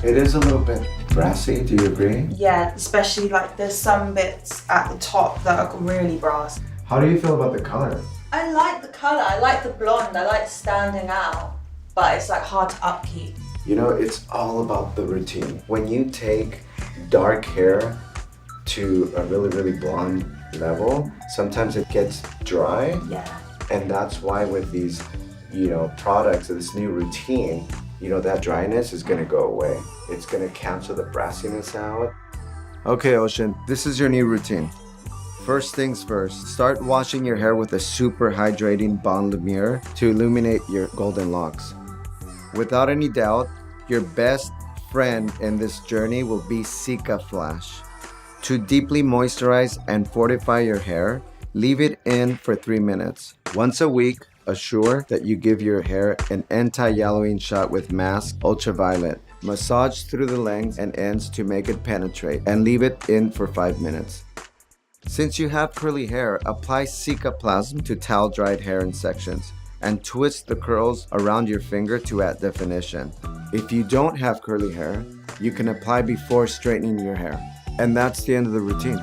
It is a little bit brassy, do you agree? Yeah, especially like there's some bits at the top that are really brass. How do you feel about the color? I like the colour, I like the blonde, I like standing out, but it's like hard to upkeep. You know, it's all about the routine. When you take dark hair to a really, really blonde level, sometimes it gets dry. Yeah. And that's why with these, products, this new routine, that dryness is gonna go away. It's gonna cancel the brassiness out. Okay, Ocean, this is your new routine. First things first, start washing your hair with a super hydrating Bond Lemire to illuminate your golden locks. Without any doubt, your best friend in this journey will be Cica Flash. To deeply moisturize and fortify your hair, leave it in for 3 minutes. Once a week, assure that you give your hair an anti-yellowing shot with Mask Ultraviolet. Massage through the lengths and ends to make it penetrate and leave it in for 5 minutes. Since you have curly hair, apply Cica-Plasm to towel-dried hair in sections and twist the curls around your finger to add definition. If you don't have curly hair, you can apply before straightening your hair. And that's the end of the routine.